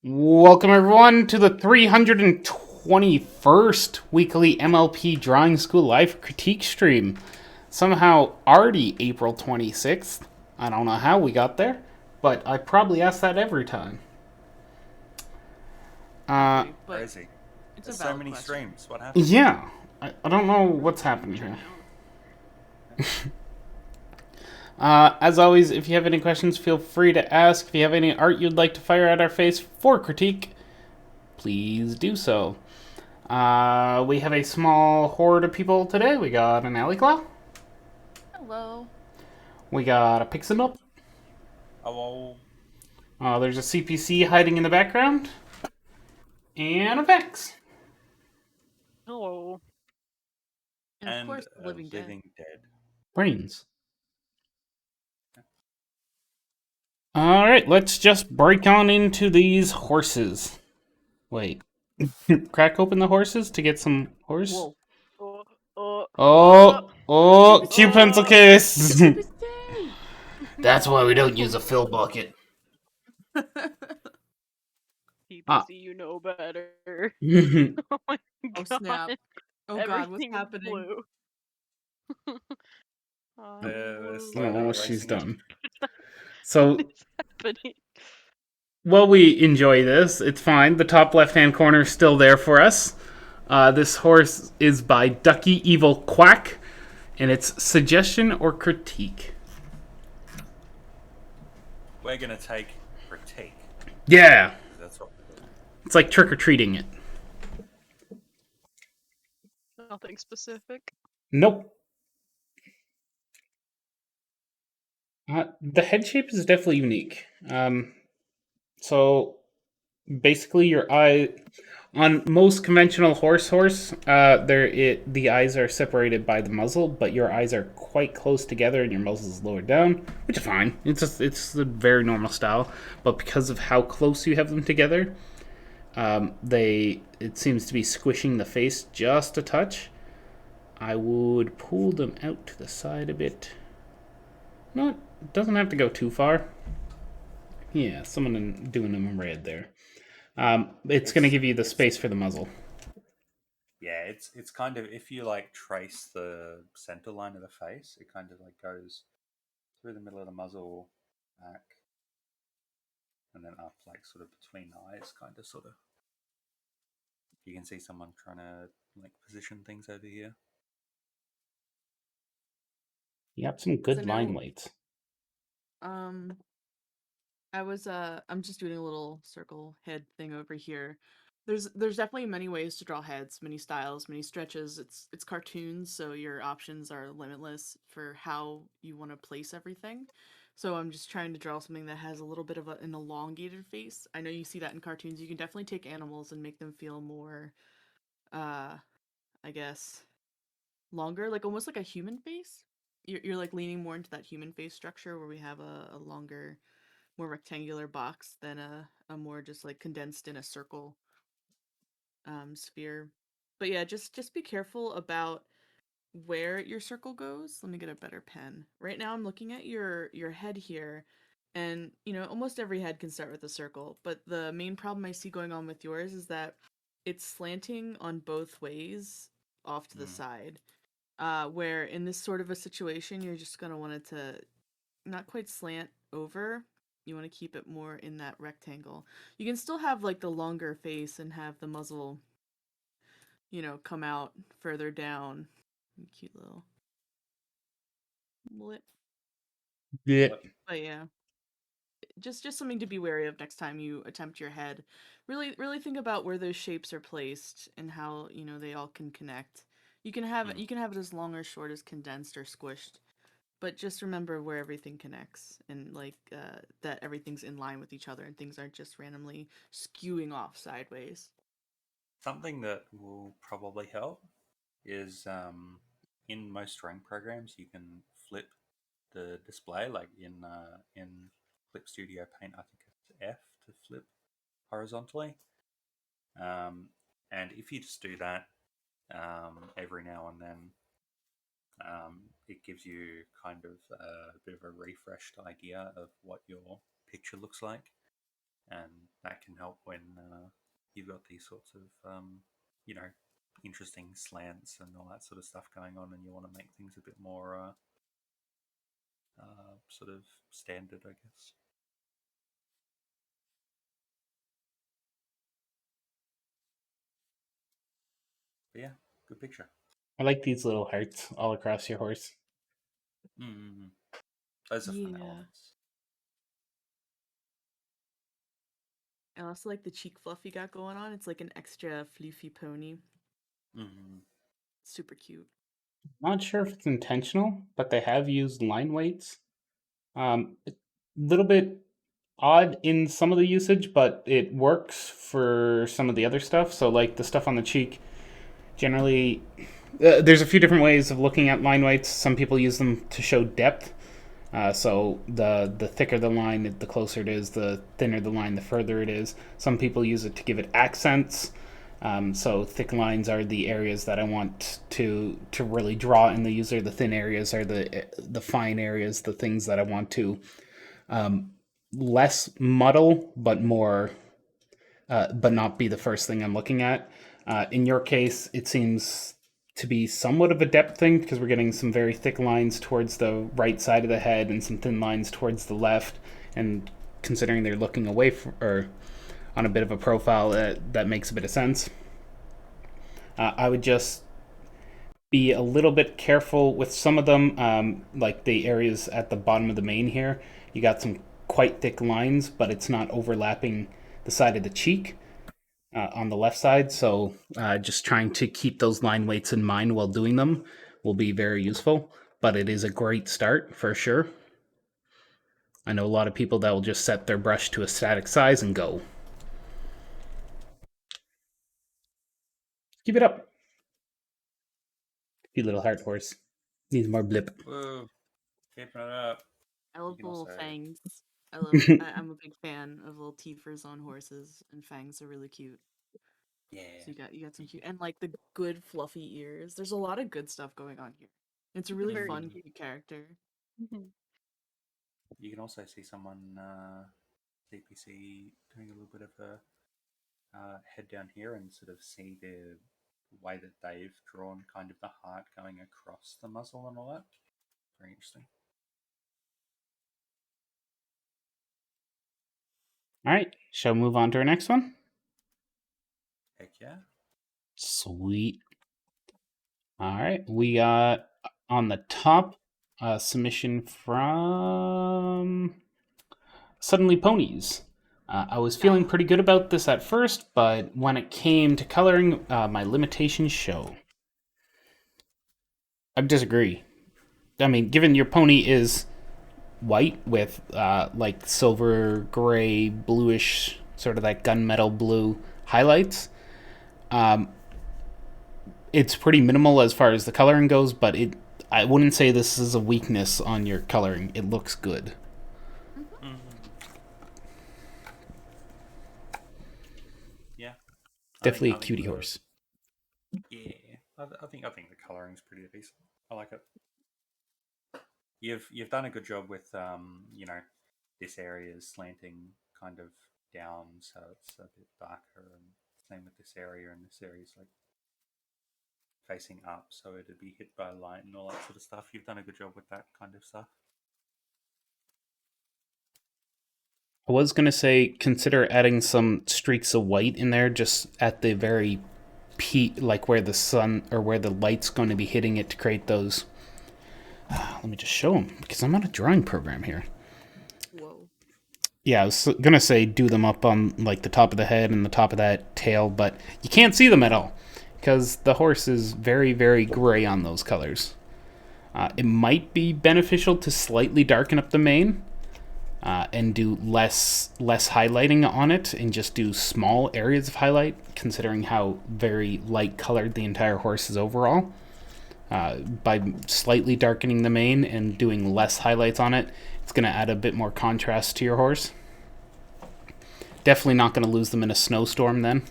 Welcome everyone to the 321st weekly MLP Drawing School live critique stream. Somehow already April 26th. I don't know how we got there, but I probably ask that every time. Probably, but Crazy. it's There's a so valid many question. streams. What happened? Yeah, I don't know what's happening here. As always, if you have any questions, feel free to ask. If you have any art you'd like to fire at our face for critique, please do so. We have a small horde of people today. We got an Alleyclaw. Hello. We got a Pixanup. Oh, There's a CPC hiding in the background. And a Vex. Hello. And of course, the a living dead. living dead. Brains. Alright, let's just break on into these horses. Wait. Crack open the horses to get some horse? Whoa. Cue pencil case! CPC! That's why we don't use a fill bucket. CPC, you know better. Oh my god. Oh snap. Oh god, what's Everything is happening? blue. Oh, she's erasing it. done. So, What's happening? while we enjoy this, it's fine. The top left-hand corner is still there for us. This horse is by Ducky Evil Quack, and it's suggestion or critique. We're gonna take critique. Yeah, That's what we're doing. it's like trick-or-treating it. Nothing specific. Nope. The head shape is definitely unique. So basically, your eye on most conventional horse, the eyes are separated by the muzzle, but your eyes are quite close together, and your muzzle is lowered down, which is fine. It's a very normal style, but because of how close you have them together, it seems to be squishing the face just a touch. I would pull them out to the side a bit. No, it doesn't have to go too far. Yeah, someone doing them in red there. It's going to give you the space for the muzzle. Yeah, it's kind of, if you like trace the center line of the face, it kind of like goes through the middle of the muzzle, back, and then up, like sort of between the eyes, kind of sort of. You can see someone trying to like position things over here. You got some good So line now- weights. I'm just doing a little circle head thing over here. There's definitely many ways to draw heads, many styles, many stretches. It's cartoons, so your options are limitless for how you want to place everything. So I'm just trying to draw something that has a little bit of an elongated face. I know you see that in cartoons. You can definitely take animals and make them feel more I guess longer, like almost like a human face. You're like leaning more into that human face structure where we have a longer, more rectangular box than a more just like condensed in a circle sphere. But yeah, just be careful about where your circle goes. Let me get a better pen. Right now I'm looking at your head here, and you know, almost every head can start with a circle, but the main problem I see going on with yours is that it's slanting on both ways off to the side. Where in this sort of a situation, you're just gonna want it to not quite slant over. You want to keep it more in that rectangle. You can still have like the longer face and have the muzzle, you know, come out further down. Cute little blip. Yeah. But yeah, just something to be wary of next time you attempt your head. Really think about where those shapes are placed and how, you know, they all can connect. You can have it as long or short as condensed or squished. But just remember where everything connects and like that everything's in line with each other and things aren't just randomly skewing off sideways. Something that will probably help is in most drawing programs you can flip the display, like in Clip Studio Paint, I think it's F to flip horizontally. And if you just do that every now and then, it gives you kind of a bit of a refreshed idea of what your picture looks like. And that can help when you've got these sorts of you know, interesting slants and all that sort of stuff going on, and you want to make things a bit more sort of standard, I guess. But yeah, good picture. I like these little hearts all across your horse. Mm-hmm. Those are fun Yeah. elements. I also like the cheek fluff you got going on. It's like an extra floofy pony. Mm-hmm. Super cute. Not sure if it's intentional, but they have used line weights. A little bit odd in some of the usage, but it works for some of the other stuff. So, like the stuff on the cheek, generally, there's a few different ways of looking at line weights. Some people use them to show depth. So the thicker the line, the closer it is. The thinner the line, the further it is. Some people use it to give it accents. So thick lines are the areas that I want to really draw in the user. The thin areas are the fine areas, the things that I want to less muddle, but more, but not be the first thing I'm looking at. In your case, it seems to be somewhat of a depth thing because we're getting some very thick lines towards the right side of the head and some thin lines towards the left. And considering they're looking away from, or on a bit of a profile, that makes a bit of sense. I would just be a little bit careful with some of them, like the areas at the bottom of the mane here. You got some quite thick lines, but it's not overlapping the side of the cheek on the left side. So just trying to keep those line weights in mind while doing them will be very useful. But it is a great start for sure. I know a lot of people that will just set their brush to a static size and go. Keep it up. You little heart horse. Needs more blip. Whoa, keeping it up. I love can the little also- fangs. I'm a big fan of little teethers on horses, and fangs are really cute. Yeah. So you got some cute, and like the good fluffy ears. There's a lot of good stuff going on here. It's a really Very fun, cute. cute character. You can also see someone DPC doing a little bit of a head down here and sort of see the way that they've drawn kind of the heart going across the muzzle and all that. Very interesting. All right, shall we move on to our next one? Heck yeah. Sweet. All right, we got on the top submission from Suddenly Ponies. I was feeling pretty good about this at first, but when it came to coloring, my limitations show. I disagree. I mean, given your pony is white with like silver, gray, bluish, sort of that gunmetal blue highlights, it's pretty minimal as far as the coloring goes, but I wouldn't say this is a weakness on your coloring. It looks good. Mm-hmm. Yeah. Definitely I a cutie the- horse. Yeah. I think the coloring's pretty decent. I like it. You've done a good job with you know, this area is slanting kind of down, so it's a bit darker, and same with this area, and this area is like facing up, so it'd be hit by light and all that sort of stuff. You've done a good job with that kind of stuff. I was going to say consider adding some streaks of white in there just at the very peak, like where the sun or where the light's going to be hitting it to create those. Let me just show them because I'm on a drawing program here. Whoa. Yeah, I was going to say do them up on like the top of the head and the top of that tail, but you can't see them at all because the horse is very, very gray on those colors. It might be beneficial to slightly darken up the mane and do less highlighting on it and just do small areas of highlight, considering how very light colored the entire horse is overall. By slightly darkening the mane and doing less highlights on it, it's going to add a bit more contrast to your horse. Definitely not going to lose them in a snowstorm then.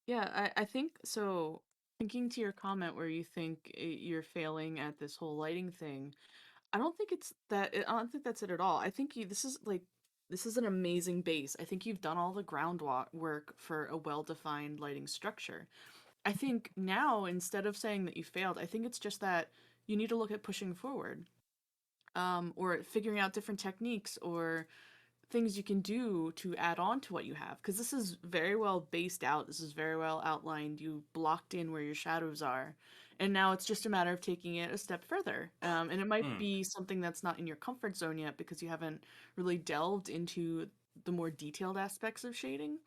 Yeah, I think so. Thinking to your comment where you think you're failing at this whole lighting thing, I don't think it's that. I don't think that's it at all. I think this is an amazing base. I think you've done all the groundwork for a well-defined lighting structure. I think now, instead of saying that you failed, I think it's just that you need to look at pushing forward, or figuring out different techniques or things you can do to add on to what you have. Because this is very well based out. This is very well outlined. You blocked in where your shadows are. And now it's just a matter of taking it a step further. And it might be something that's not in your comfort zone yet because you haven't really delved into the more detailed aspects of shading.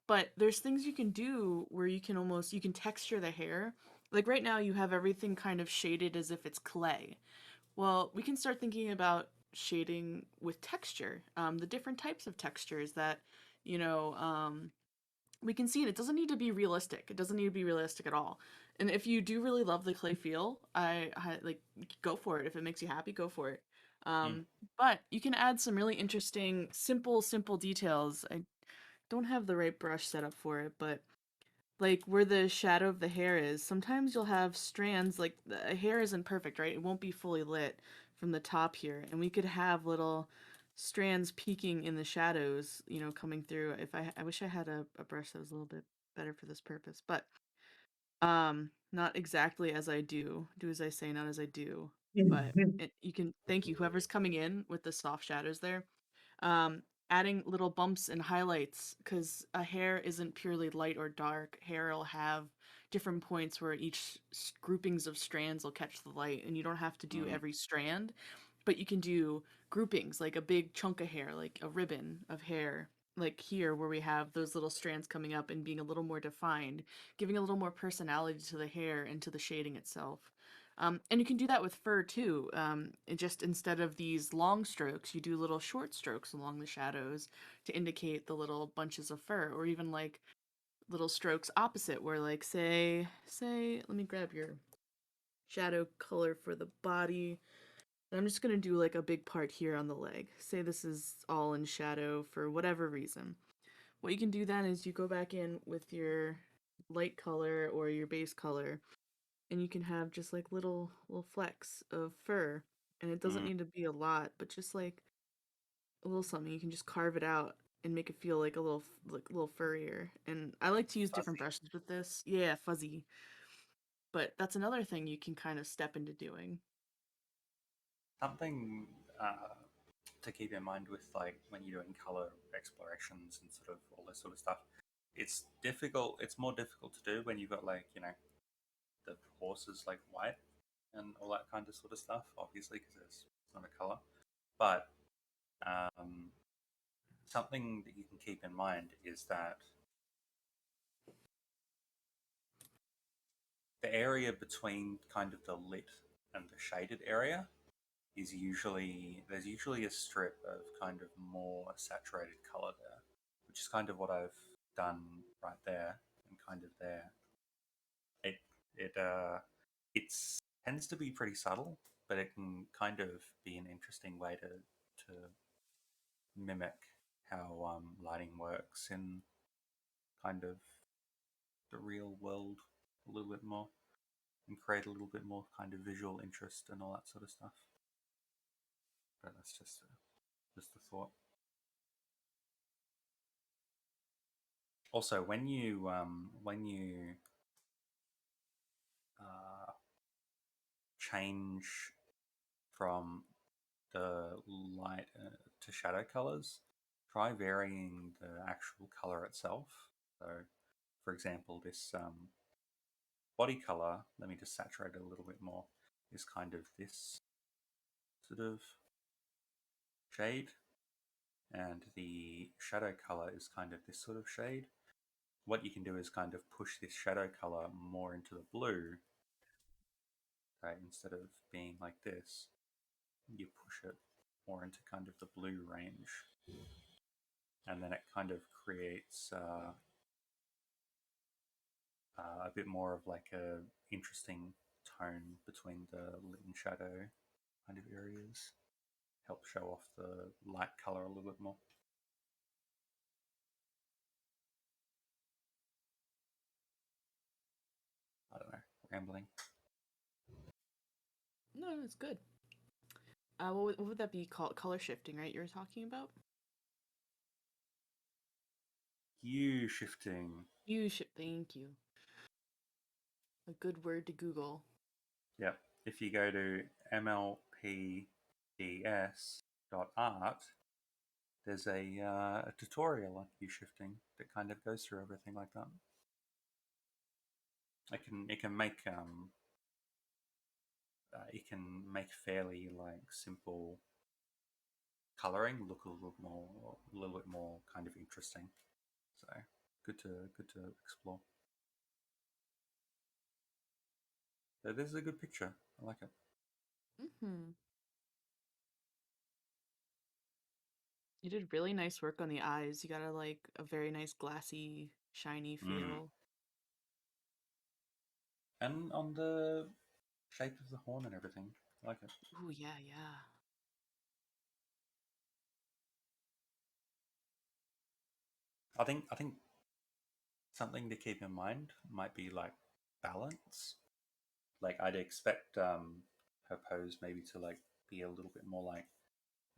But there's things you can do where you can texture the hair. Like right now you have everything kind of shaded as if it's clay. Well, we can start thinking about shading with texture, the different types of textures that, you know, we can see it. It doesn't need to be realistic. It doesn't need to be realistic at all. And if you do really love the clay feel, I like go for it. If it makes you happy, go for it. Mm. But you can add some really interesting, simple details. I don't have the right brush set up for it, but like where the shadow of the hair is, sometimes you'll have strands, like the hair isn't perfect, right? It won't be fully lit from the top here, and we could have little strands peeking in the shadows, coming through. If I wish I had a brush that was a little bit better for this purpose, but not exactly as I do as I say, not as I do. But you can, thank you whoever's coming in with the soft shadows there, um, adding little bumps and highlights, because a hair isn't purely light or dark. Hair will have different points where each groupings of strands will catch the light, and you don't have to do Mm. every strand, but you can do groupings, like a big chunk of hair, like a ribbon of hair, like here where we have those little strands coming up and being a little more defined, giving a little more personality to the hair and to the shading itself. And you can do that with fur too. It just, instead of these long strokes, you do little short strokes along the shadows to indicate the little bunches of fur, or even like little strokes opposite, where like say, let me grab your shadow color for the body. And I'm just gonna do like a big part here on the leg. Say this is all in shadow for whatever reason. What you can do then is you go back in with your light color or your base color, and you can have just like little flecks of fur, and it doesn't Mm. need to be a lot, but just like a little something. You can just carve it out and make it feel like a little furrier. And I like to use different Fuzzy. brushes with this. Yeah, fuzzy. But that's another thing you can kind of step into doing. Something to keep in mind with like when you're doing color explorations and sort of all this sort of stuff. It's difficult. It's more difficult to do when you've got like the horse is like white and all that kind of sort of stuff. Obviously, because it's not a color. But um, something that you can keep in mind is that the area between kind of the lit and the shaded area is there's usually a strip of kind of more saturated color there, which is kind of what I've done right there and kind of there. It it it's tends to be pretty subtle, but it can kind of be an interesting way to mimic how lighting works in kind of the real world a little bit more and create a little bit more kind of visual interest and all that sort of stuff. But that's just a thought. Also, when you uh, change from the light to shadow colors, try varying the actual color itself. So, for example, this body color, let me just saturate it a little bit more, is kind of this sort of shade, and the shadow color is kind of this sort of shade. What you can do is kind of push this shadow color more into the blue, right? Instead of being like this, you push it more into kind of the blue range, and then it kind of creates a bit more of like a interesting tone between the lit and shadow kind of areas. Help show off the light color a little bit more. I don't know, rambling. No, it's good. What would that be called? Color shifting, right? You were talking about? Hue shifting. Thank you. A good word to Google. Yep. If you go to mlpds.art, there's a tutorial on hue shifting that kind of goes through everything like that. It can make fairly like simple coloring look a little bit more kind of interesting. So good to explore. So this is a good picture. I like it. Mm-hmm. You did really nice work on the eyes. You got a very nice glassy, shiny feel. And on the shape of the horn and everything. I like it. Ooh, yeah, yeah. I think something to keep in mind might be like balance. Like I'd expect her pose maybe to like be a little bit more like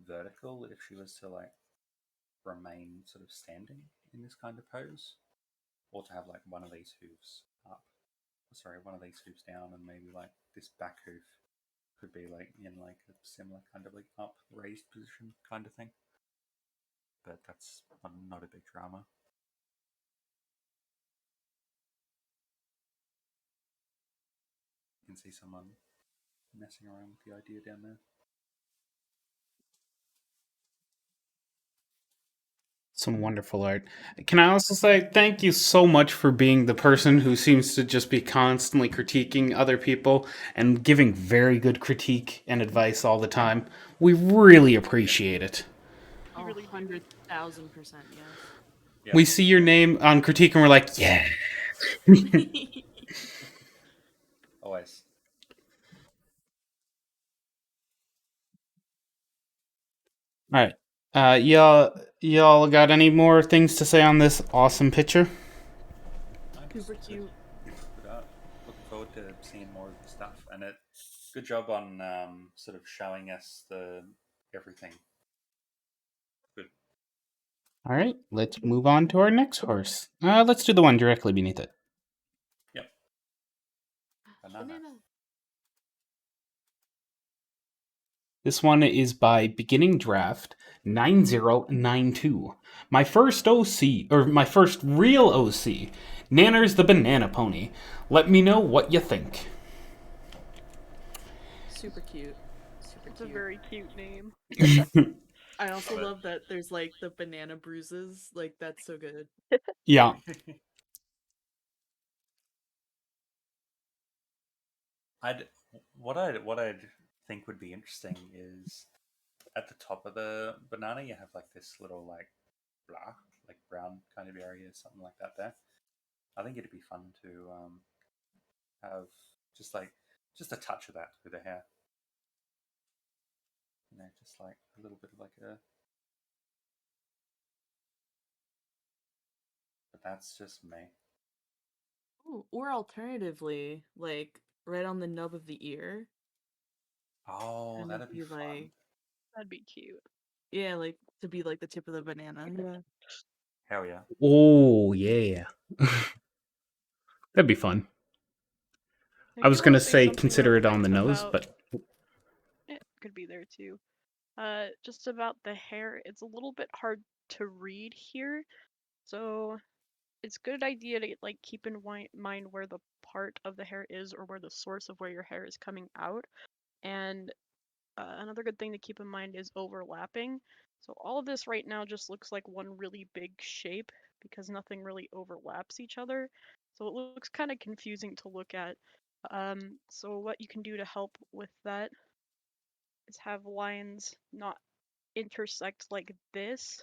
vertical if she was to like remain sort of standing in this kind of pose, or to have like one of these hooves up. Sorry, one of these hooves down, and maybe like this back hoof could be like in like a similar kind of like up raised position kind of thing. But that's not a big drama. You can see someone messing around with the idea down there. Some wonderful art. Can I also say thank you so much for being the person who seems to just be constantly critiquing other people and giving very good critique and advice all the time. We really appreciate it. You Oh, really do. 100,000%, yes. Yep. We see your name on critique and we're like, yeah. Always. All right. Y'all got any more things to say on this awesome picture? Super cute. Good art. Looking forward to seeing more of the stuff, and good job on sort of showing us the everything. Good. All right, let's move on to our next horse. Let's do the one directly beneath it. Yep. Banana. This one is by Beginning Draft 9092. My first OC, or my first real OC, Nanners the Banana Pony. Let me know what you think. Super cute. Super It's a cute. very cute name. I also Love it. love that there's like the banana bruises. Like, that's so good. Yeah. I'd think would be interesting is at the top of the banana you have like this little like blah, like brown kind of area, something like that there. I think it'd be fun to have just a touch of that through the hair. You know, just like a little bit of like a. But that's just me. Ooh, or alternatively, like right on the nub of the ear. Oh, And that'd be be fun. like, That'd be cute. yeah, like to be like the tip of the banana. Yeah. Hell yeah. Oh, yeah. That'd be fun. I I was do going want to to say say something real consider it quick on the nose, about but it. Could be there too. Just about the hair, it's a little bit hard to read here, so it's a good idea to like keep in mind where the part of the hair is or where the source of where your hair is coming out. And another good thing to keep in mind is overlapping. So all of this right now just looks like one really big shape because nothing really overlaps each other. So it looks kind of confusing to look at. So what you can do to help with that is have lines not intersect like this,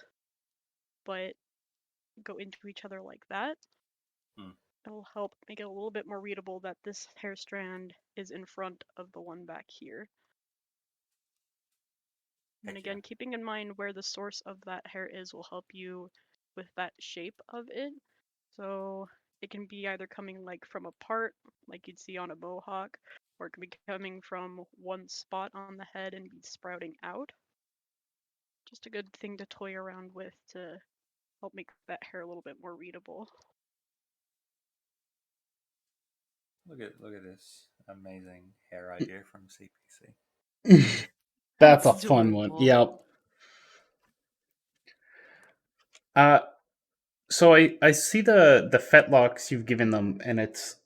but go into each other like that. Hmm. It'll help make it a little bit more readable that this hair strand is in front of the one back here. And Heck yeah. again, keeping in mind where the source of that hair is will help you with that shape of it. So it can be either coming like from a part, like you'd see on a mohawk, or it could be coming from one spot on the head and be sprouting out. Just a good thing to toy around with to help make that hair a little bit more readable. Look at this amazing hair idea from CPC. That's a fun one. adorable. Yep. So I see the fetlocks you've given them, and it's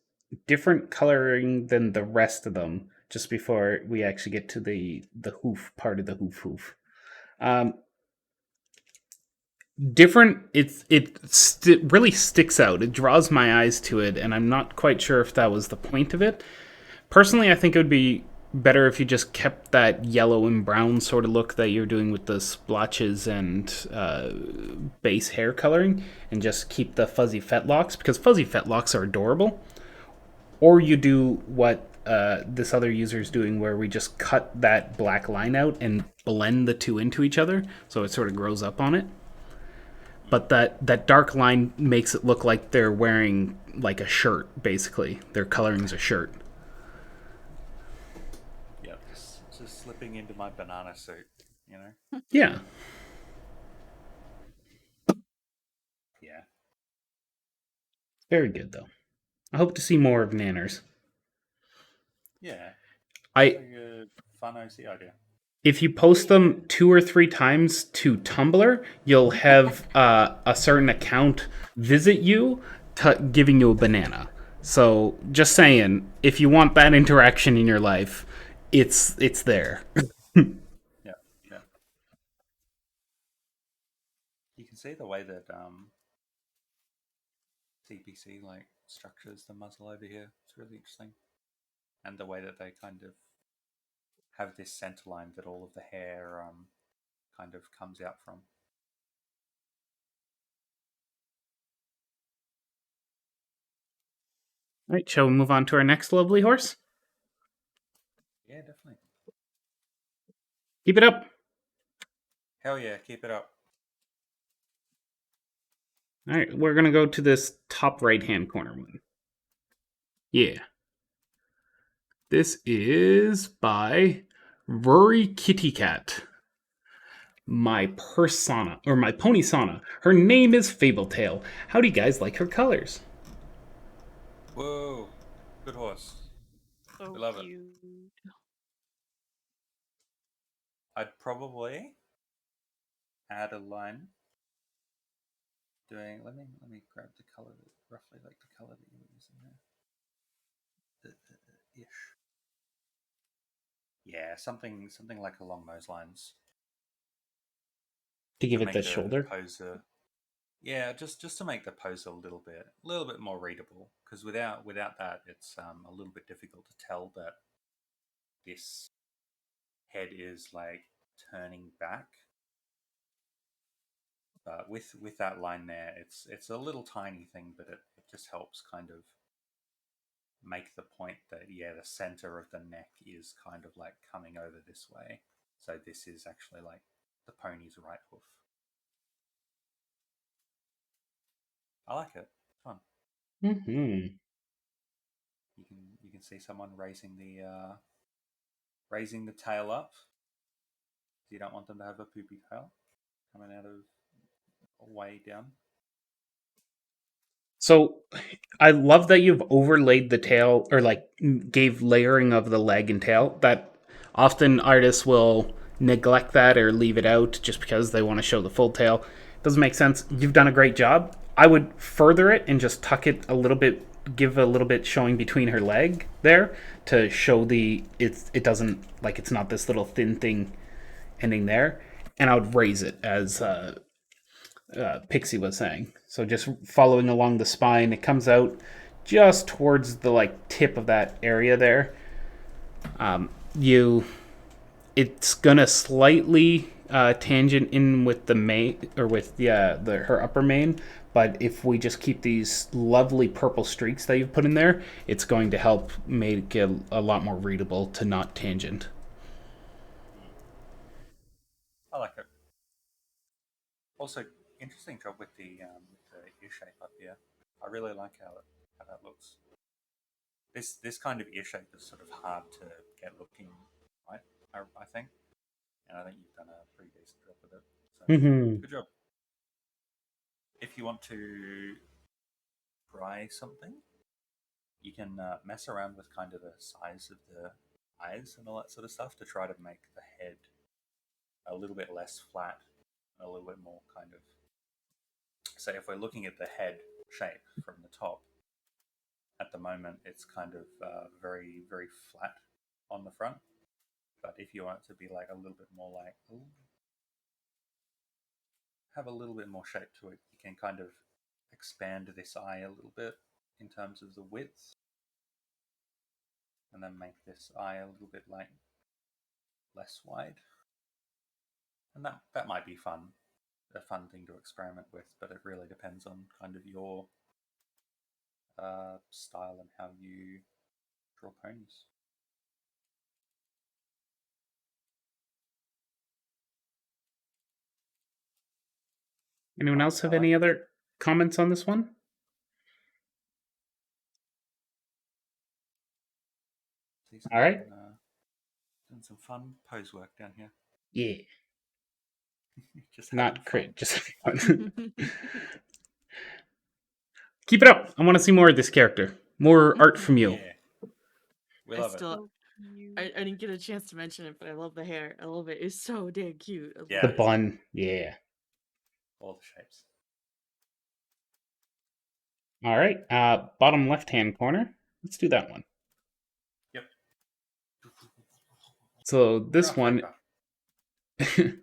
different coloring than the rest of them. Just before we actually get to the hoof part of the hoof. Um, different. Really sticks out. It draws my eyes to it, and I'm not quite sure if that was the point of it. Personally, I think it would be better if you just kept that yellow and brown sort of look that you're doing with the splotches and base hair coloring, and just keep the fuzzy fetlocks, because fuzzy fetlocks are adorable. Or you do what this other user is doing, where we just cut that black line out and blend the two into each other, so it sort of grows up on it. But that dark line makes it look like they're wearing like a shirt, basically. Their coloring's a shirt. Yep, just slipping into my banana suit, you know? Yeah. Yeah. Very good, though. I hope to see more of Nanners. Yeah. I Like a fun OC idea. If you post them 2 or 3 times to Tumblr, you'll have a certain account visit you, giving you a banana. So just saying, if you want that interaction in your life, it's there. Yeah, yeah. You can see the way that CPC like structures the muzzle over here. It's really interesting, and the way that they kind of have this center line that all of the hair kind of comes out from. All right, shall we move on to our next lovely horse? Yeah, definitely. Keep it up. Hell yeah, keep it up. All right, we're gonna go to this top right-hand corner one. Yeah. This is by Rory Kitty Cat. My persona, or my pony sauna. Her name is Fabletail. How do you guys like her colors? Whoa, good horse. So We love it. cute. I'd probably add a line doing. Let me grab the color, roughly like the color that you were using there. Ish. Yeah, something like along those lines. To give To it the make shoulder? poser. Yeah, just to make the pose a little bit more readable. Because without that, it's a little bit difficult to tell that this head is like turning back. But with that line there, it's a little tiny thing, but it just helps kind of make the point that yeah, the center of the neck is kind of like coming over this way. So this is actually like the pony's right hoof. I like it. Fun. Mm-hmm. You can see someone raising the tail up. You don't want them to have a poopy tail coming out of way down. So I love that you've overlaid the tail, or like gave layering of the leg and tail. That often artists will neglect that or leave it out just because they want to show the full tail. Doesn't make sense. You've done a great job. I would further it and just tuck it a little bit, give a little bit showing between her leg there to show it doesn't, like, it's not this little thin thing ending there. And I would raise it as Pixie was saying. So just following along the spine, it comes out just towards the like tip of that area there. It's gonna slightly tangent in with the main, or with her upper mane. But if we just keep these lovely purple streaks that you've put in there, it's going to help make it a lot more readable to not tangent. I like it. Also, interesting job with the ear shape up here. I really like how that looks. this kind of ear shape is sort of hard to get looking right. I think, and I think you've done a pretty decent job with it. So Mm-hmm. good job. If you want to try something, you can mess around with kind of the size of the eyes and all that sort of stuff to try to make the head a little bit less flat and a little bit more kind of. Say if we're looking at the head shape from the top, at the moment it's kind of very, very flat on the front. But if you want it to be like a little bit more like, have a little bit more shape to it, you can kind of expand this eye a little bit in terms of the width, and then make this eye a little bit like less wide. And that might be fun, a fun thing to experiment with, but it really depends on kind of your style and how you draw ponies. Anyone else have I like any it. other comments on this one? These All right. doing some fun pose work down here. Yeah. Just having Not fun. crit, just fun. Keep it up. I want to see more of this character. More art from you. Yeah, we I love it. still, So cute. I didn't get a chance to mention it, but I love the hair. I love it. It's so dang cute. I love Yeah. The it. bun. Yeah. All the shapes. All right. Bottom left-hand corner. Let's do that one. Yep. So this Rough one, paper.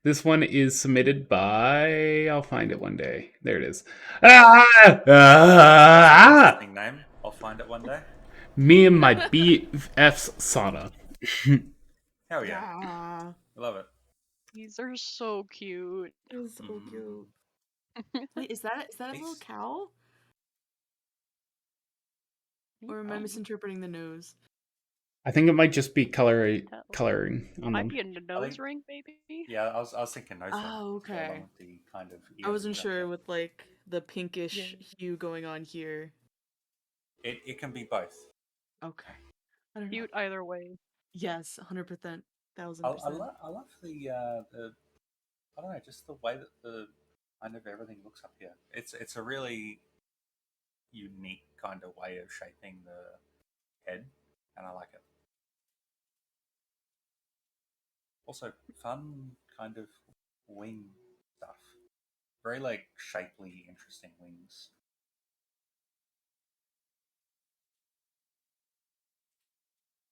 this one is submitted by. I'll find it one day. There it is. Ah! Interesting name. I'll find it one day. Me and my BF's Sana. Hell yeah. Yeah. I love it. These are so cute. It's so Mm. cute. Wait, is that a little These- cow? Or am I Um, misinterpreting the nose? I think it might just be coloring on Might them. be a nose ring, maybe. Yeah, I was thinking nose ring. Oh, to go okay. along with the kind of I wasn't earrings up sure there. with like the pinkish Yeah. hue going on here. It can be both. Okay. I don't know. Cute either way. Yes, 100%. I 1000%. love the I don't know, just the way that the kind of everything looks up here. It's a really unique kind of way of shaping the head, and I like it. Also, fun kind of wing stuff. Very like shapely, interesting wings.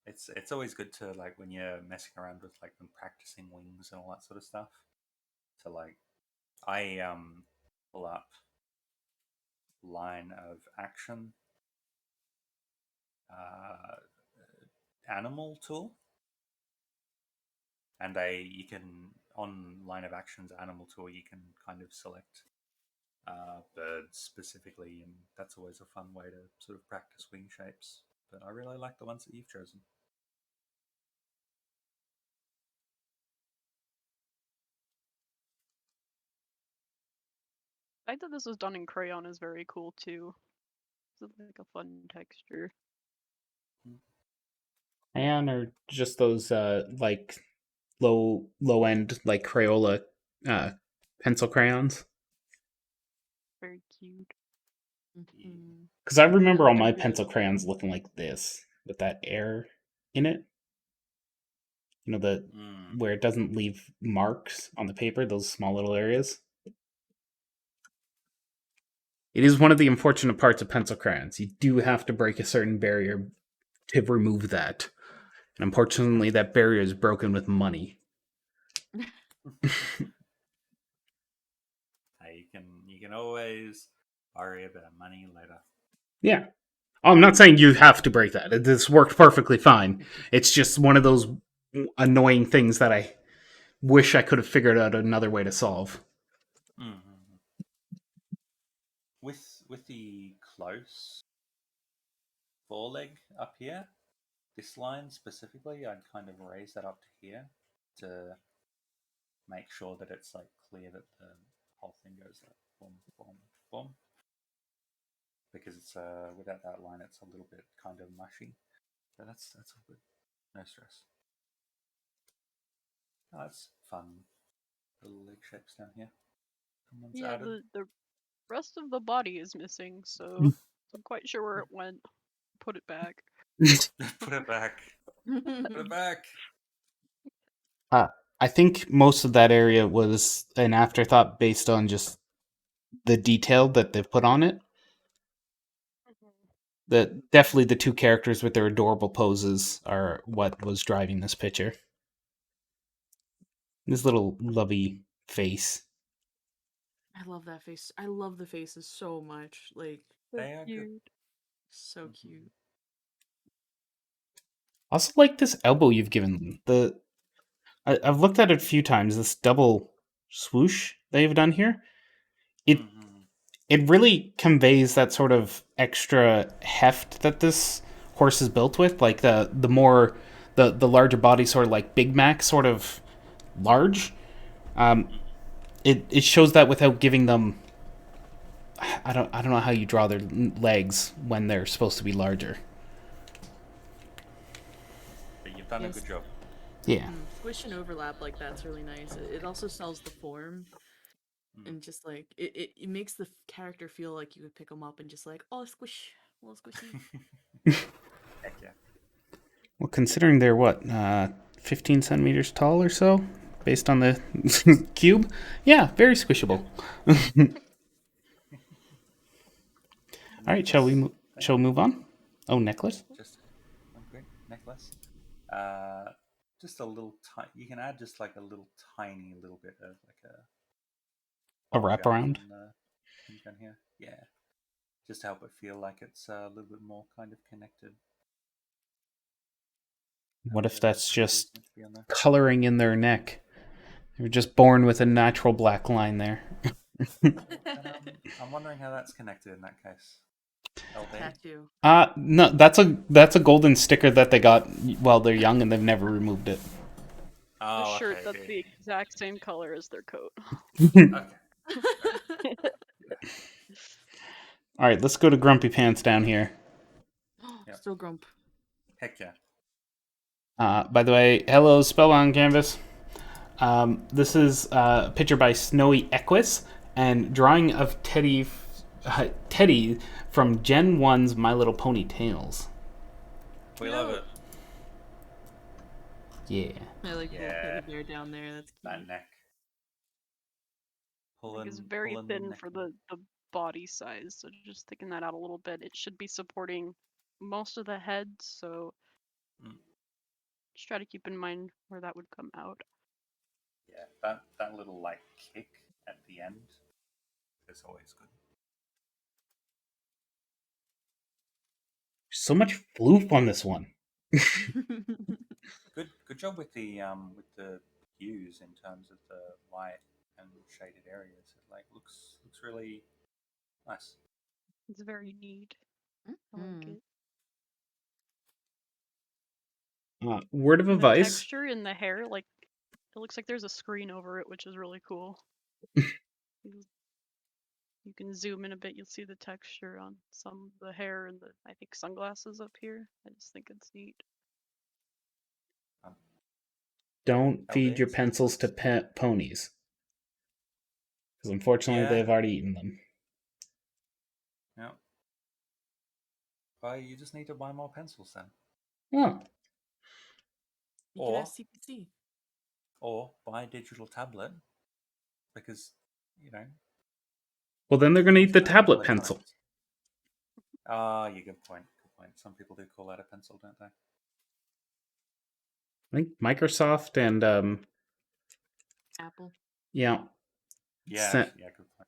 It's always good to like when you're messing around with like when practicing wings and all that sort of stuff. To like, I pull up line of action uh, animal tool, and you can on line of actions animal tool you can kind of select birds specifically, and that's always a fun way to sort of practice wing shapes. But I really like the ones that you've chosen. I think that this was done in crayon is very cool too. It's like a fun texture. And or just those like low end like Crayola pencil crayons. Very cute. Mhm. Because I remember all I my really pencil love it. crayons looking like this with that air in it. You know, the where it doesn't leave marks on the paper, those small little areas. It is one of the unfortunate parts of pencil crayons. You do have to break a certain barrier to remove that. And unfortunately, that barrier is broken with money. Hey, you can always worry about money later. Yeah. I'm not saying you have to break that. This worked perfectly fine. It's just one of those annoying things that I wish I could have figured out another way to solve. Mm-hmm. With the close foreleg up here, this line specifically, I'd kind of raise that up to here to make sure that it's like clear that the whole thing goes like boom, boom, boom. because it's without that line, it's a little bit kind of mushy. But that's all good. No stress. Oh, that's fun. Little leg shapes down here. Someone's Yeah, added. the rest of the body is missing, so I'm quite sure where it went. Put it back. Put it back. Put it back. I think most of that area was an afterthought based on just the detail that they've put on it. Definitely the two characters with their adorable poses are what was driving this picture. This little lovey face. I love that face. I love the faces so much. Like, So They are good. cute. so cute. I also like this elbow you've given them. I've looked at it a few times. This double swoosh they've done here. It really conveys that sort of extra heft that this horse is built with. Like the larger body, sort of like Big Mac, sort of large. It shows that without giving them. I don't know how you draw their legs when they're supposed to be larger. But you've done Yes. a good job. Yeah. Squish and overlap like that's really nice. It also sells the form, and just like it makes the character feel like you could pick them up and just like, oh, squish, a little squishy. Heck yeah. Well, considering they're 15 centimeters tall or so, based on the cube, yeah, very squishable. All right, shall we move on? Oh, necklace. Just one quick necklace. Just a little tiny. You can add just like a little tiny little bit of like A bulge out wraparound. from the thing down here. Yeah, just to help it feel like it's a little bit more kind of connected. What if Bit of that's charisma just to be on there. coloring in their neck? They were just born with a natural black line there. I'm wondering how that's connected in that case. LB? Tattoo. No, that's a golden sticker that they got while they're young and they've never removed it. A Oh, shirt okay. that's yeah, the exact same color as their coat. yeah. Okay. All right, let's go to Grumpy Pants down here. Yep. Still grump. Heck yeah. By the way, hello, spell on canvas. This is a picture by Snowy Equus and drawing of Teddy from Gen 1's My Little Pony Tales. We love it. Yeah. I like the little Yeah. teddy bear down there. That's cute. That neck. It's very pulling thin neck for in. the body size, so just thicking that out a little bit. It should be supporting most of the head, so just try to keep in mind where that would come out. Yeah, that little like kick at the end is always good. So much floof on this one. Good job with the hues in terms of the light and shaded areas. It like looks really nice. It's very neat. I like it. Word of And the advice. texture in the hair, like it looks like there's a screen over it, which is really cool. You can zoom in a bit, you'll see the texture on some of the hair and the, I think, sunglasses up here. I just think it's neat. Don't feed your LBs? pencils to ponies. Because unfortunately, Yeah. they've already eaten them. Yeah. Well, you just need to buy more pencils then. Oh. You can ask CPC. Or buy a digital tablet. Because, Well, then they're going to eat the tablet pencil. Ah, yeah, good point. Good point. Some people do call that a pencil, don't they? I think Microsoft and Apple. yeah, Yeah, yeah, good point.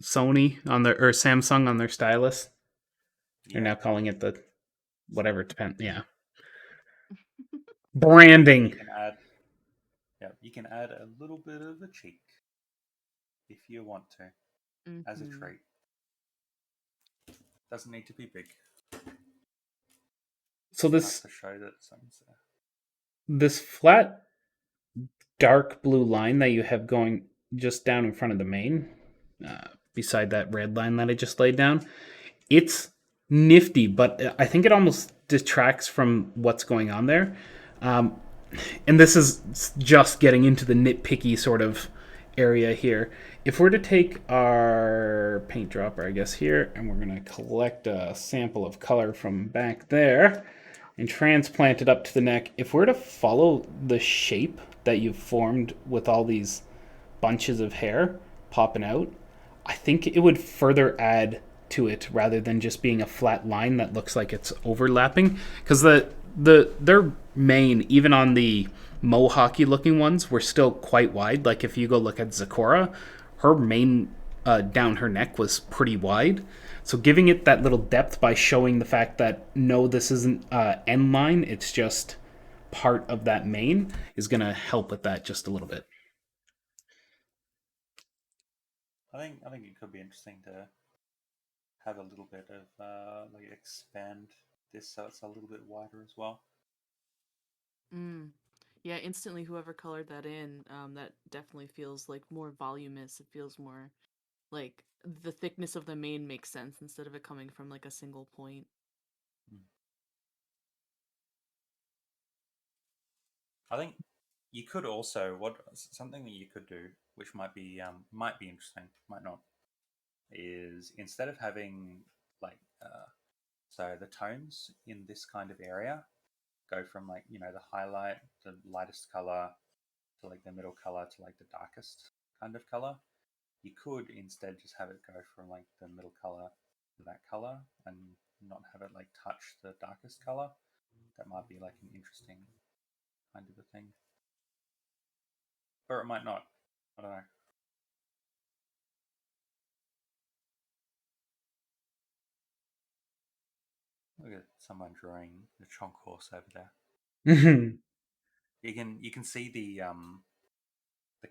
Sony on their or Samsung on their stylus. They're Yeah. now calling it the whatever yeah. Branding. You can add a little bit of a cheek if you want to, as a trait. Doesn't need to be big. So Enough to show that something's there. This flat, dark blue line that you have going just down in front of the mane, beside that red line that I just laid down, It's nifty, but I think it almost detracts from what's going on there. Um, and this is just getting into the nitpicky sort of area here. If we're to take our paint dropper, I guess, here, and we're going to collect a sample of color from back there and transplant it up to the neck, if we're to follow the shape that you've formed with all these bunches of hair popping out, I think it would further add to it rather than just being a flat line that looks like it's overlapping. Because their mane, even on the mohawky looking ones, were still quite wide. Like if you go look at Zakora, her mane down her neck was pretty wide. So giving it that little depth by showing the fact that no, this isn't end line, it's just part of that mane is going to help with that just a little bit. I think it could be interesting to have a little bit of like expand this so it's a little bit wider as well. Mm. Yeah, instantly whoever colored that in, that definitely feels like more voluminous. It feels more like the thickness of the mane makes sense instead of it coming from like a single point. I think you could also something that you could do, which might be interesting, might not, is instead of having like so the tones in this kind of area go from like the highlight, the lightest color, to like the middle color to like the darkest kind of color. You could instead just have it go from like the middle color to that color and not have it like touch the darkest color. That might be like an interesting kind of a thing. Or it might not. I don't know. Look at someone drawing the trunk horse over there. You can see the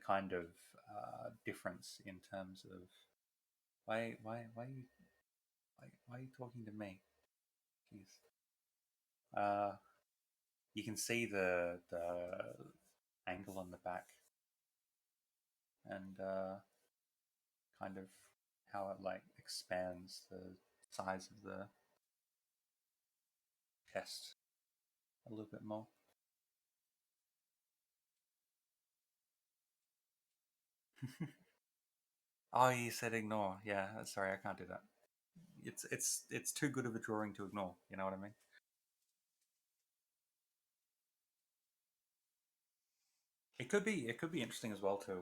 kind of difference in terms of why are you talking to me? Jeez. You can see the angle on the back and kind of how it like expands the size of the chest a little bit more. Oh, you said ignore. Yeah, sorry, I can't do that. It's too good of a drawing to ignore. You know what I mean? It could be interesting as well to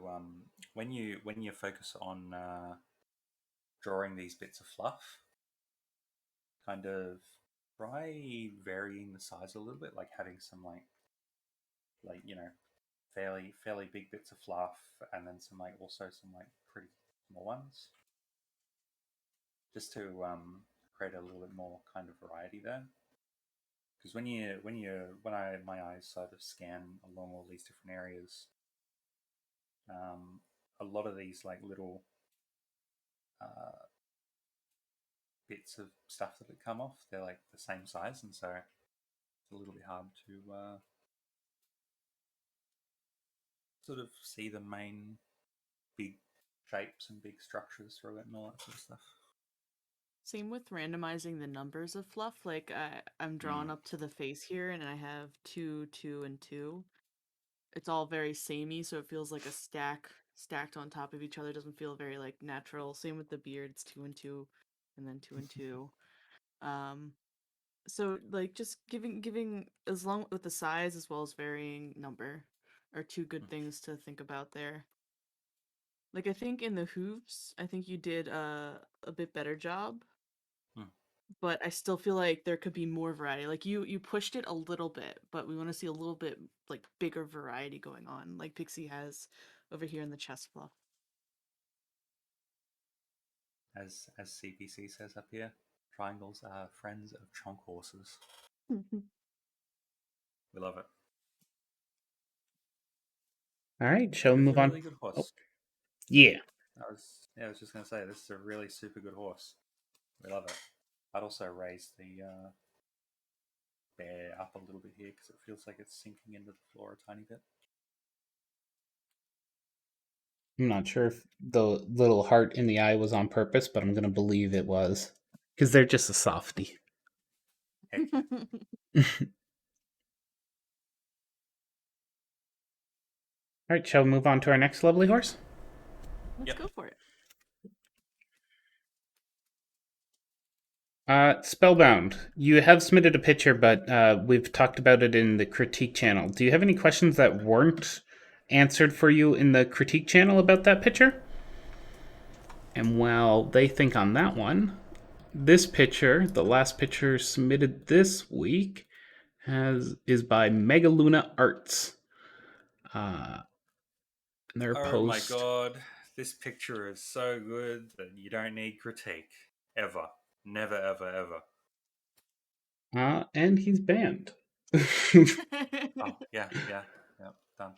when you focus on drawing these bits of fluff, kind of try varying the size a little bit, like having some like fairly big bits of fluff, and then some like also some like pretty small ones, just to create a little bit more kind of variety there. Because my eyes sort of scan along all these different areas, a lot of these like little uh, bits of stuff that come off, they're like the same size, and so it's a little bit hard to sort of see the main big shapes and big structures through it and all that sort of stuff. Same with randomizing the numbers of fluff. Like I'm drawn up to the face here, and I have 2, 2, and 2. It's all very samey, so it feels like a stacked on top of each other. It doesn't feel very like natural. Same with the beard. It's 2 and 2, and then 2 and 2. So like just giving as long with the size as well as varying number are two good things to think about there. Like I think in the hooves, I think you did a bit better job, but I still feel like there could be more variety. Like you pushed it a little bit, but we want to see a little bit like bigger variety going on, like Pixie has over here in the chest fluff. As CPC says up here, triangles are friends of trunk horses. We love it. All right, shall we It's move a on? really good horse. Oh, yeah. I was just gonna say this is a really super good horse. We love it. I'd also raise the bear up a little bit here because it feels like it's sinking into the floor a tiny bit. I'm not sure if the little heart in the eye was on purpose, but I'm going to believe it was. Because they're just a softie. Heck yeah. All right, shall we move on to our next lovely horse? Let's Yep. go for it. Spellbound. You have submitted a picture, but we've talked about it in the critique channel. Do you have any questions that weren't answered for you in the critique channel about that picture? And while they think on that one, this picture, the last picture submitted this week, is by Megaluna Arts. Their Oh my post. god, this picture is so good that you don't need critique. Ever. Never, ever, ever. And he's banned. Oh, yeah, done.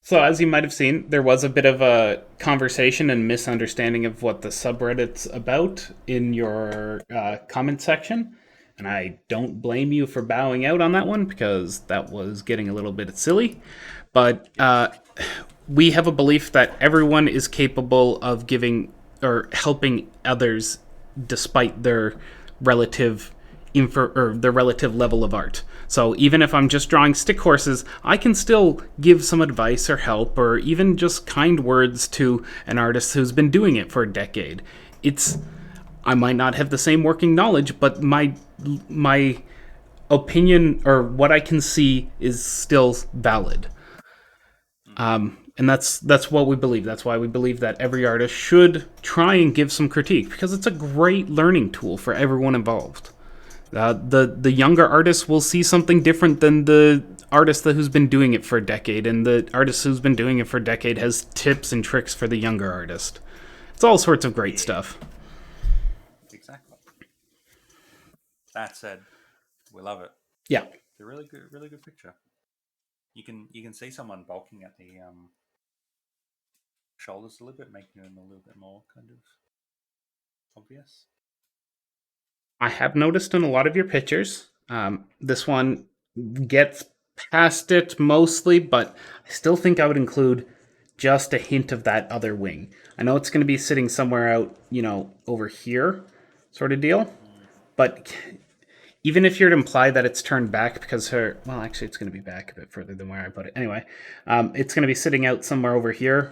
So, as you might have seen, there was a bit of a conversation and misunderstanding of what the subreddit's about in your comment section. And I don't blame you for bowing out on that one because that was getting a little bit silly. But we have a belief that everyone is capable of giving or helping others despite their relative or their relative level of art. So even if I'm just drawing stick horses, I can still give some advice or help or even just kind words to an artist who's been doing it for a decade. I might not have the same working knowledge, but my opinion or what I can see is still valid. And that's what we believe. That's why we believe that every artist should try and give some critique because it's a great learning tool for everyone involved. The younger artist will see something different than the artist who's been doing it for a decade, and the artist who's been doing it for a decade has tips and tricks for the younger artist. It's all sorts of great stuff. Exactly. That said, we love it. Yeah. It's a really good picture. You can see someone bulking at the shoulders a little bit, making them a little bit more kind of obvious. I have noticed in a lot of your pictures, this one gets past it mostly, but I still think I would include just a hint of that other wing. I know it's going to be sitting somewhere out, over here, sort of deal. But even if you're to imply that it's turned back because actually it's going to be back a bit further than where I put it. Anyway, it's going to be sitting out somewhere over here.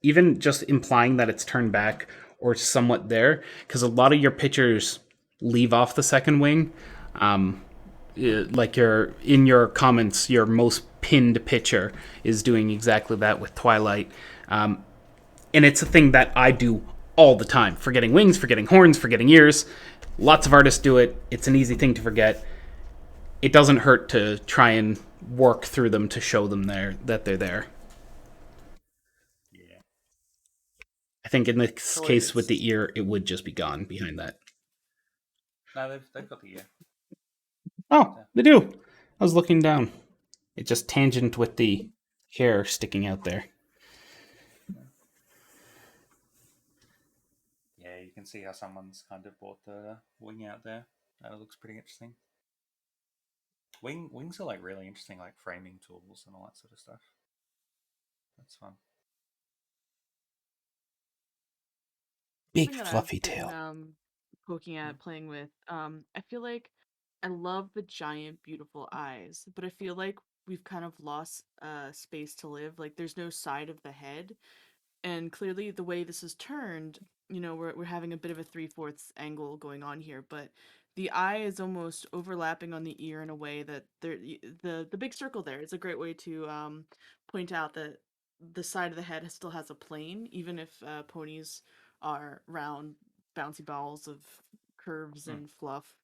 Even just implying that it's turned back or somewhat there, because a lot of your pictures leave off the second wing. Like in your comments, your most pinned picture is doing exactly that with Twilight. And it's a thing that I do all the time. Forgetting wings, forgetting horns, forgetting ears. Lots of artists do it. It's an easy thing to forget. It doesn't hurt to try and work through them to show them that they're there. Yeah. I think in this case with the ear, it would just be gone behind that. No, they've got the ear. Oh, they do. I was looking down. It just tangent with the hair sticking out there. Yeah, you can see how someone's kind of brought the wing out there. That looks pretty interesting. Wings are like really interesting, like framing tools and all that sort of stuff. That's fun. Big Something that fluffy I've been tail. poking at, playing with. I feel like I love the giant, beautiful eyes, but I feel like we've kind of lost space to live. Like there's no side of the head, and clearly the way this is turned, we're having a bit of a 3/4 angle going on here, but the eye is almost overlapping on the ear in a way that the big circle there is a great way to point out that the side of the head still has a plane, even if ponies are round, bouncy balls of curves and fluff.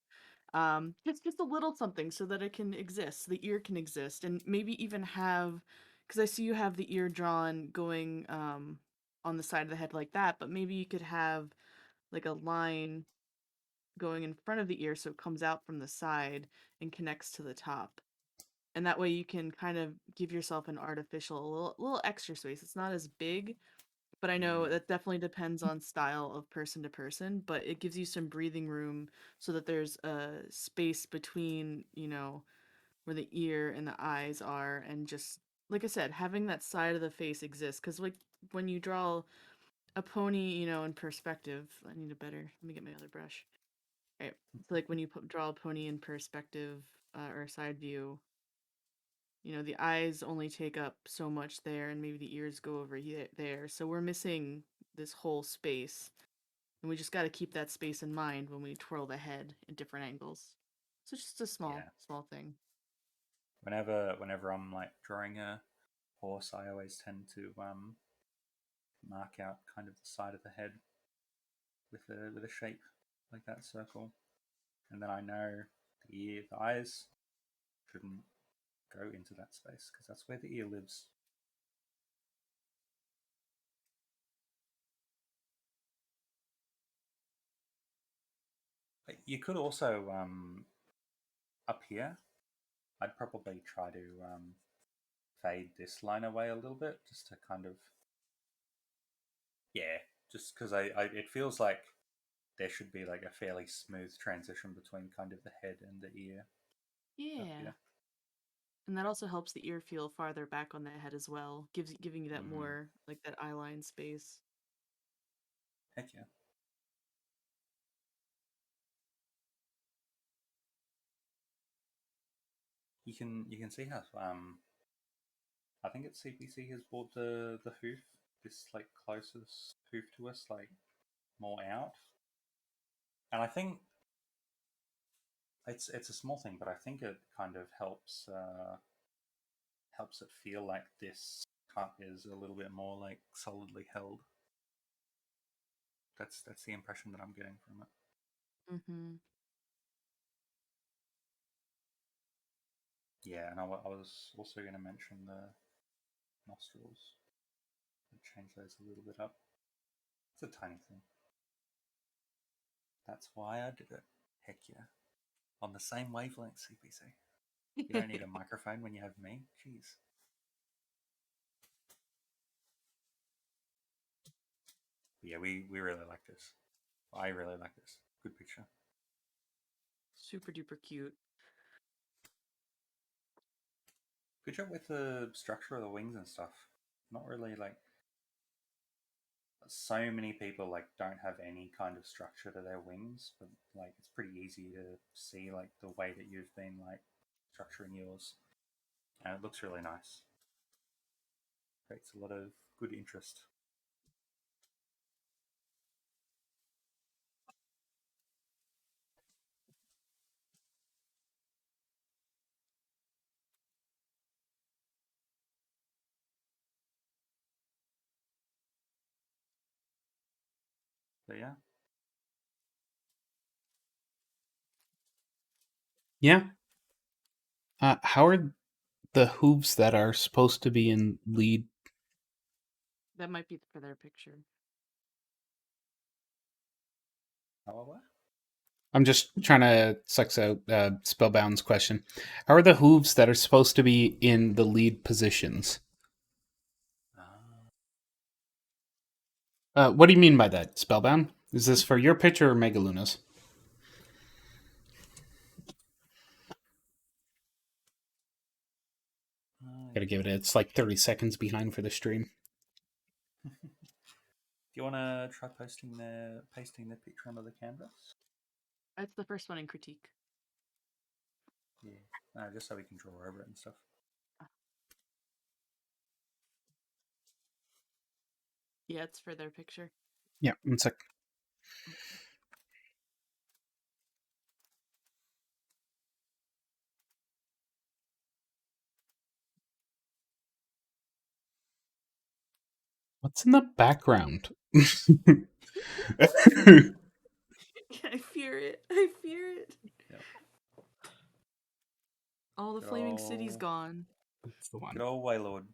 Just a little something so that it can exist, the ear can exist, and maybe even have, because I see you have the ear drawn going on the side of the head like that, but maybe you could have like a line going in front of the ear so it comes out from the side and connects to the top. And that way you can kind of give yourself an artificial, a little extra space. It's not as big, but I know that definitely depends on style of person to person, but it gives you some breathing room so that there's a space between, where the ear and the eyes are, and just like I said, having that side of the face exist, cuz like when you draw a pony, in perspective. I need a better. Let me get my other brush. Right. So like when you draw a pony in perspective or side view, the eyes only take up so much there, and maybe the ears go over there. So we're missing this whole space, and we just got to keep that space in mind when we twirl the head at different angles. So just a Yeah. small thing. Whenever I'm like drawing a horse, I always tend to mark out kind of the side of the head with a shape like that circle, and then I know the eyes shouldn't go into that space because that's where the ear lives. But you could also up here. I'd probably try to fade this line away a little bit, just to kind of just because it feels like there should be like a fairly smooth transition between kind of the head and the ear up Yeah. here. And that also helps the ear feel farther back on the head as well, giving you that Mm. more like that eye line space. Heck yeah. You can see how I think it's CPC has brought the hoof, this like closest hoof to us, like more out, and I think it's a small thing, but I think it kind of helps it feel like this cut is a little bit more like solidly held. That's the impression that I'm getting from it. Mm-hmm. Yeah, and I was also going to mention the nostrils. Change those a little bit up. It's a tiny thing. That's why I did it. Heck yeah. On the same wavelength, CPC. You don't need a microphone when you have me. Jeez. But yeah, we really like this. I really like this. Good picture. Super duper cute. Good job with the structure of the wings and stuff. Not really like so many people like don't have any kind of structure to their wings, but like it's pretty easy to see like the way that you've been like structuring yours, and it looks really nice. Creates a lot of good interest. But yeah, Yeah. How are the hooves that are supposed to be in lead? That might be for their picture. however, I'm just trying to suss out Spellbound's question. How are the hooves that are supposed to be in the lead positions? uh, What do you mean by that, Spellbound? Is this for your picture or Megaluna's? Gotta give it. It's like 30 seconds behind for the stream. do you want to try pasting the picture onto the canvas? That's the first one in critique. Yeah, just so we can draw over it and stuff. Yeah, it's for their picture. Yeah, one sec. What's in the background? I fear it. I fear it. Yep. All the Good flaming city's old- gone. That's the one. Good old Waylord.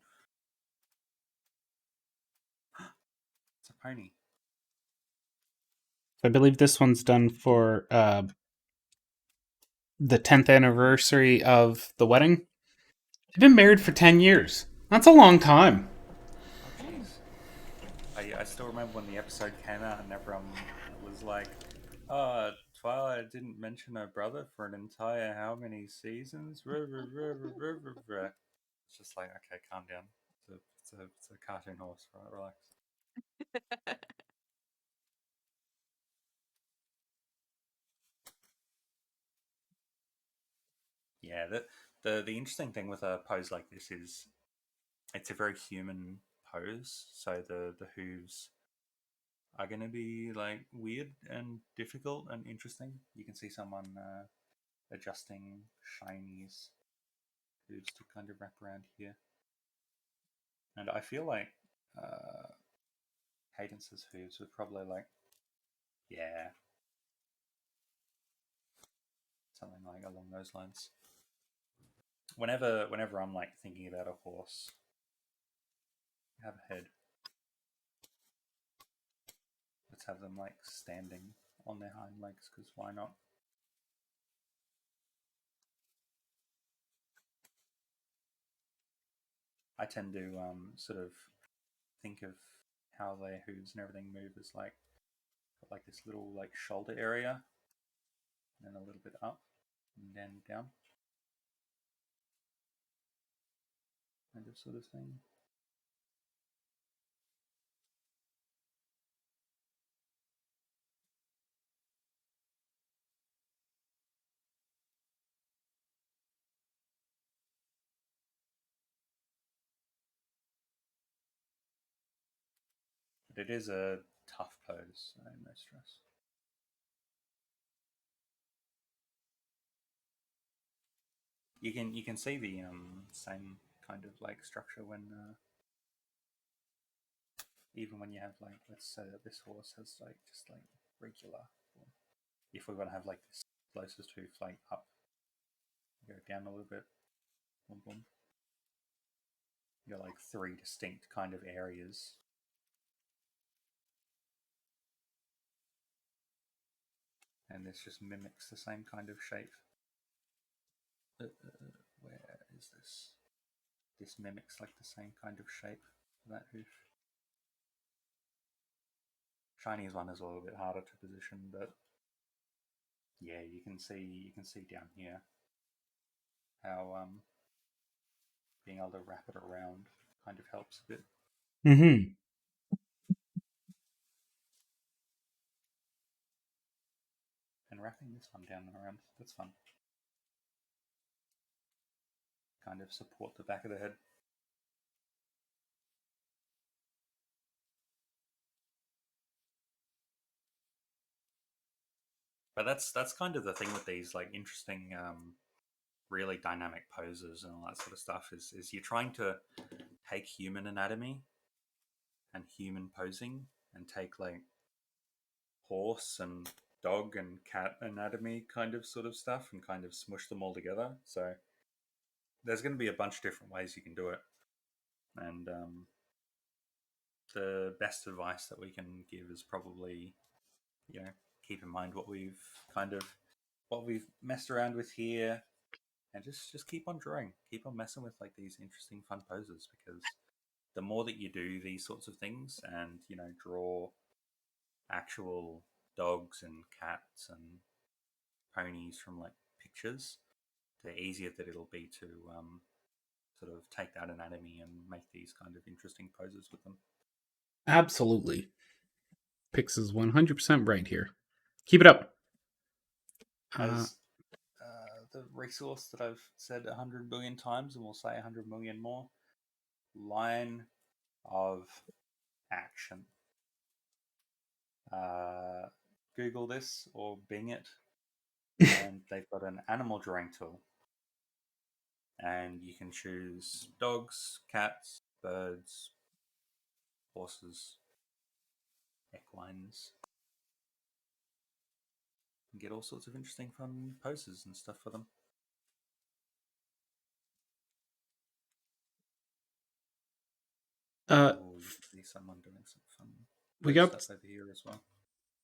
It's a pony. I believe this one's done for the 10th anniversary of the wedding. They've been married for 10 years. That's a long time. Oh jeez. I still remember when the episode came out and everyone was like, "Oh, Twilight didn't mention her brother for an entire how many seasons?" It's just like, okay, calm down. It's a cartoon horse, right? Relax. Yeah, the interesting thing with a pose like this is it's a very human pose. So the hooves are going to be like weird and difficult and interesting. You can see someone adjusting Shiny's hooves to kind of wrap around here, and I feel like Cadence's hooves would probably like, yeah, something like along those lines. Whenever I'm like thinking about a horse, have a head. Let's have them like standing on their hind legs, because why not? I tend to sort of think of how their hooves and everything move as like this little like shoulder area, and then a little bit up and then down, kind of sort of thing. But it is a tough pose, so no stress. You can see the same kind of like structure when even when you have like, let's say that this horse has like just like regular. If we're gonna have like this closest hoof like up, go down a little bit, boom boom. You got like three distinct kind of areas. And this just mimics the same kind of shape. Where is this? This mimics like the same kind of shape for that hoof. Shiny's one is a little bit harder to position, but yeah, you can see down here how being able to wrap it around kind of helps a bit. Mm-hmm. And wrapping this one down and around, that's fun. Kind of support the back of the head. But that's kind of the thing with these like interesting, really dynamic poses and all that sort of stuff is you're trying to take human anatomy and human posing and take like horse and dog and cat anatomy kind of sort of stuff and kind of smush them all together. So there's going to be a bunch of different ways you can do it. And the best advice that we can give is probably, keep in mind what we've messed around with here, and just keep on drawing, keep on messing with like these interesting fun poses, because the more that you do these sorts of things and draw actual dogs and cats and ponies from like pictures, the easier that it'll be to sort of take that anatomy and make these kind of interesting poses with them. Absolutely. Pix is 100% right here. Keep it up. As the resource that I've said 100 billion times, and we'll say 100 million more, line of action. Google this or Bing it, and they've got an animal drawing tool. And you can choose dogs, cats, birds, horses, equines, and get all sorts of interesting fun poses and stuff for them. You see someone doing some fun we got stuff over here as well.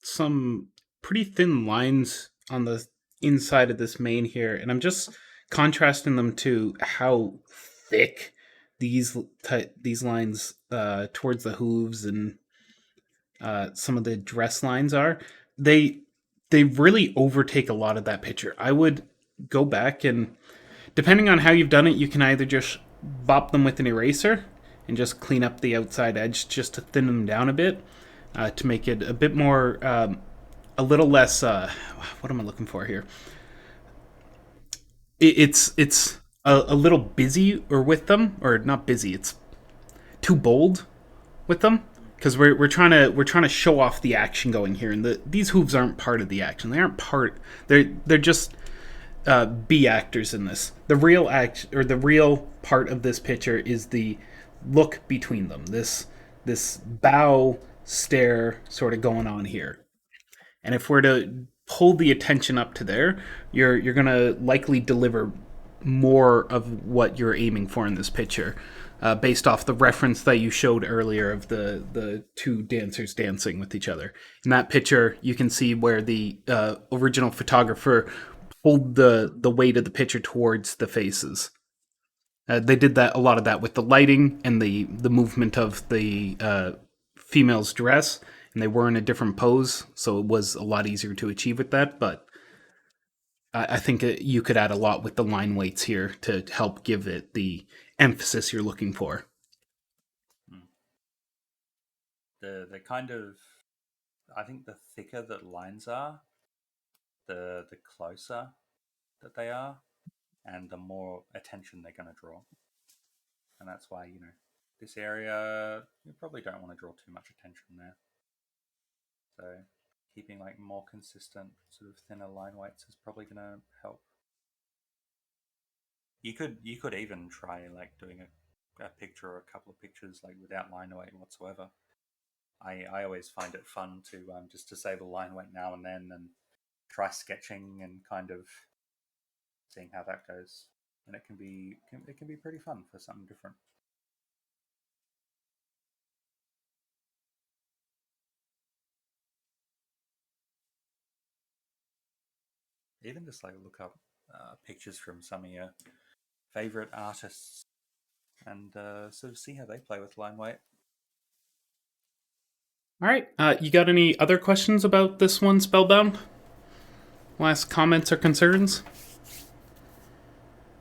Some pretty thin lines on the inside of this mane here, and I'm just contrasting them to how thick these lines towards the hooves and some of the dress lines are. They really overtake a lot of that picture. I would go back, and depending on how you've done it, you can either just bop them with an eraser and just clean up the outside edge just to thin them down a bit, to make it a bit more, a little less, what am I looking for here? It's a little busy or with them, or not busy, it's too bold with them, because we're trying to show off the action going here, and these hooves aren't part of the action. They aren't part. They're just B actors in this. The real act, or the real part of this picture, is the look between them. This bow stare sort of going on here. And if we're to pull the attention up to there, you're gonna likely deliver more of what you're aiming for in this picture, based off the reference that you showed earlier of the two dancers dancing with each other. In that picture, you can see where the original photographer pulled the weight of the picture towards the faces. They did a lot of that with the lighting and the movement of the female's dress, and they were in a different pose, so it was a lot easier to achieve with that. But I think you could add a lot with the line weights here to help give it the emphasis you're looking for. The kind of, I think the thicker that lines are, the closer that they are, and the more attention they're going to draw. And that's why, this area, you probably don't want to draw too much attention there. So keeping like more consistent, sort of thinner line weights is probably going to help. You could even try like doing a picture or a couple of pictures like without line weight whatsoever. I always find it fun to just disable line weight now and then and try sketching and kind of seeing how that goes. And it can be pretty fun for something different. Even just like look up pictures from some of your favorite artists and sort of see how they play with line weight. All right, you got any other questions about this one, Spellbound? Last comments or concerns?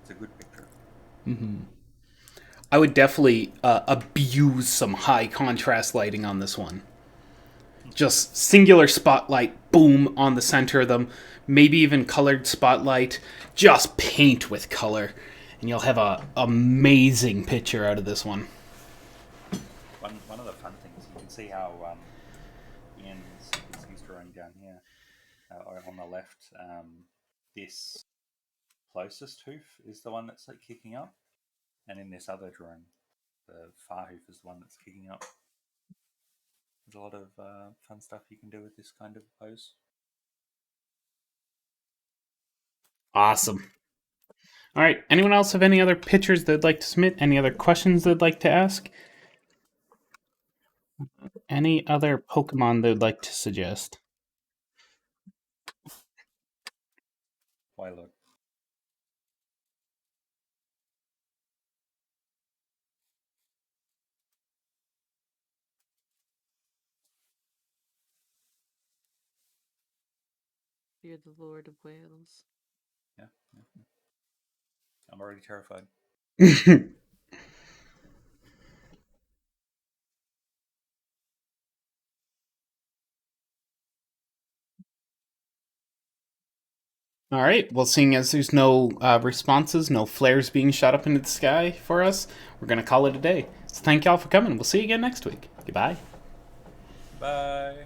It's a good picture. I would definitely abuse some high contrast lighting on this one. Just singular spotlight, boom, on the center of them. Maybe even colored spotlight. Just paint with color, and you'll have an amazing picture out of this one. One of the fun things, you can see how he's drawing down here on the left. This closest hoof is the one that's like kicking up, and in this other drawing, the far hoof is the one that's kicking up. There's a lot of fun stuff you can do with this kind of pose. Awesome. All right, anyone else have any other pictures they'd like to submit? Any other questions they'd like to ask? Any other Pokemon they'd like to suggest? Why look? You're the Lord of Wales. Yeah. I'm already terrified. All right, well, seeing as there's no responses, no flares being shot up into the sky for us, we're going to call it a day. So thank y'all for coming. We'll see you again next week. Goodbye. Bye.